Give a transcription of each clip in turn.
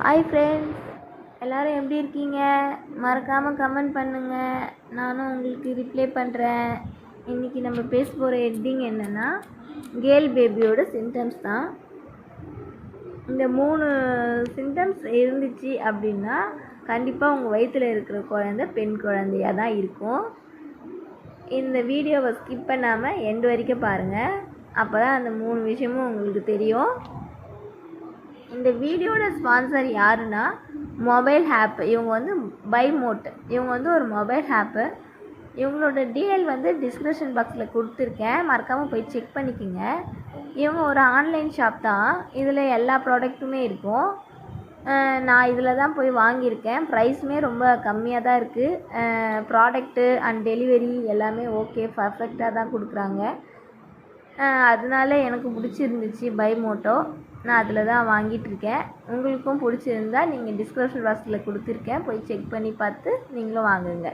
Hi friends, எல்லோரும் எப்படி இருக்கீங்க? மறக்காமல் கமெண்ட் பண்ணுங்கள், நானும் உங்களுக்கு ரிப்ளை பண்ணுறேன். இன்றைக்கி நம்ம பேச போகிற ஹெட்டிங் என்னென்னா, கேர்ள் பேபியோட சிம்டம்ஸ் தான். இந்த 3 சிம்டம்ஸ் இருந்துச்சு அப்படின்னா கண்டிப்பாக உங்கள் வயிற்றில் இருக்கிற குழந்தை பெண் குழந்தையாக தான் இருக்கும். இந்த வீடியோவை ஸ்கிப் பண்ணாமல் எண்டு வரைக்கும் பாருங்கள், அப்போ தான் அந்த 3 விஷயமும் உங்களுக்கு தெரியும். இந்த வீடியோட ஸ்பான்சர் யாருன்னா மொபைல் ஆப். இவங்க வந்து பைமோட். இவங்க வந்து ஒரு மொபைல் ஆப்பு. இவங்களோட டீடைல் வந்து டிஸ்கிரிப்ஷன் பாக்ஸில் கொடுத்துருக்கேன், மறக்காமல் போய் செக் பண்ணிக்கோங்க. இவங்க ஒரு ஆன்லைன் ஷாப் தான், இதில் எல்லா ப்ராடக்ட்டுமே இருக்கும். நான் இதில் தான் போய் வாங்கியிருக்கேன். ப்ரைஸுமே ரொம்ப கம்மியாக தான் இருக்குது. ப்ராடக்ட்டு அண்ட் டெலிவரி எல்லாமே ஓகே, பர்ஃபெக்டாக தான் கொடுக்குறாங்க. அதனால எனக்கு பிடிச்சிருந்துச்சு பைமோட்டோ. நான் அதில் தான் வாங்கிட்டுருக்கேன். உங்களுக்கும் பிடிச்சிருந்தா நீங்கள் டிஸ்கிரிப்ஷன் பாக்ஸில் கொடுத்துருக்கேன், போய் செக் பண்ணி பார்த்து நீங்களும் வாங்குங்க.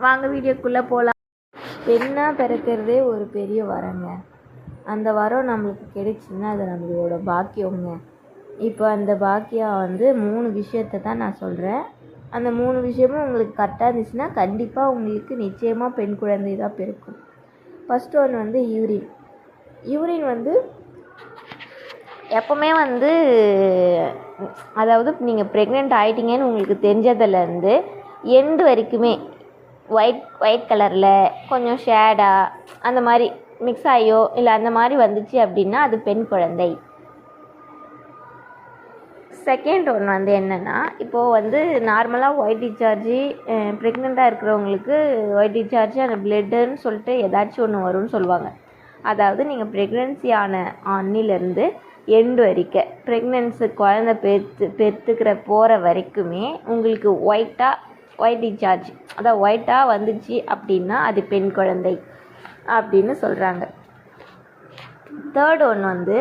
வாங்க வீடியோக்குள்ளே போகலாம். பெண்ணாக பிறக்கிறதே ஒரு பெரிய வரங்க. அந்த வரம் நம்மளுக்கு கிடைச்சின்னா அது நம்மளோட பாக்கியங்க. இப்போ அந்த பாக்கியம் வந்து 3 விஷயத்தை தான் நான் சொல்கிறேன். அந்த 3 விஷயமும் உங்களுக்கு கரெக்டாக இருந்துச்சுன்னா கண்டிப்பாக உங்களுக்கு நிச்சயமாக பெண் குழந்தை தான் பிறக்கும். ஃபஸ்ட்டு ஒன்று வந்து யூரின் வந்து எப்போவுமே வந்து, அதாவது நீங்கள் ப்ரெக்னென்ட் ஆகிட்டீங்கன்னு உங்களுக்கு தெரிஞ்சதுலேருந்து எண்டு வரைக்குமே ஒயிட் கலரில் கொஞ்சம் ஷேடாக அந்த மாதிரி மிக்ஸ் ஆகியோ இல்லை அந்த மாதிரி வந்துச்சு அப்படின்னா அது பெண் குழந்தை. செகண்ட் ஒன்று வந்து என்னென்னா, இப்போது வந்து நார்மலாக ஒயிட் டிஸ்சார்ஜி ப்ரெக்னெண்ட்டாக இருக்கிறவங்களுக்கு ஒயிட் டிஸ்சார்ஜி அந்த பிளட்டுன்னு சொல்லிட்டு ஏதாச்சும் ஒன்று வரும்னு சொல்லுவாங்க. அதாவது நீங்கள் ப்ரெக்னென்சி ஆன அன்னிலேருந்து எண்டு வரைக்கும் ப்ரெக்னென்சி குழந்தை பெற்றுக்கிற போகிற வரைக்குமே உங்களுக்கு ஒயிட் டிஸ்சார்ஜ், அதாவது ஒயிட்டாக வந்துச்சு அப்படின்னா அது பெண் குழந்தை அப்படின்னு சொல்கிறாங்க. தேர்ட் ஒன்று வந்து,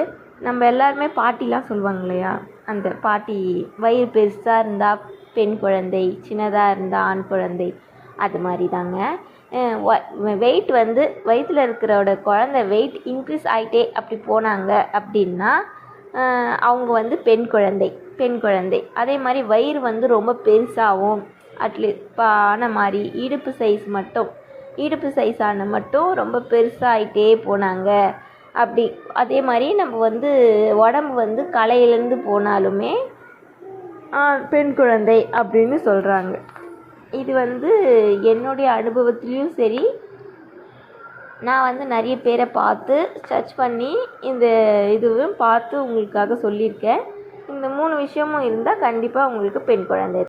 நம்ம எல்லாருமே பாட்டிலாம் சொல்லுவாங்க இல்லையா, அந்த பாட்டி வயிறு பெருசாக இருந்தால் பெண் குழந்தை, சின்னதாக இருந்தால் ஆண் குழந்தை. அது மாதிரி தாங்க. வெயிட் வந்து வயிற்றில் இருக்கிறோட குழந்தை வெயிட் இன்க்ரீஸ் ஆகிட்டே அப்படி போனாங்க அப்படின்னா அவங்க வந்து பெண் குழந்தை. அதே மாதிரி வயிறு வந்து ரொம்ப பெருசாகவும் அட்லீஸ்ட் ஆன மாதிரி இடுப்பு சைஸ் ஆன மட்டும் ரொம்ப பெருசாகிட்டே போனாங்க அப்படி. அதே மாதிரி நம்ம வந்து உடம்பு வந்து கலையிலேருந்து போனாலுமே பெண் குழந்தை அப்படின்னு சொல்கிறாங்க. இது வந்து என்னுடைய அனுபவத்துலேயும் சரி, நான் வந்து நிறைய பேரை பார்த்து சர்ச் பண்ணி இந்த இதுவும் பார்த்து உங்களுக்காக சொல்லியிருக்கேன். இந்த 3 விஷயமும் இருந்தால் கண்டிப்பாக உங்களுக்கு பெண் குழந்தை.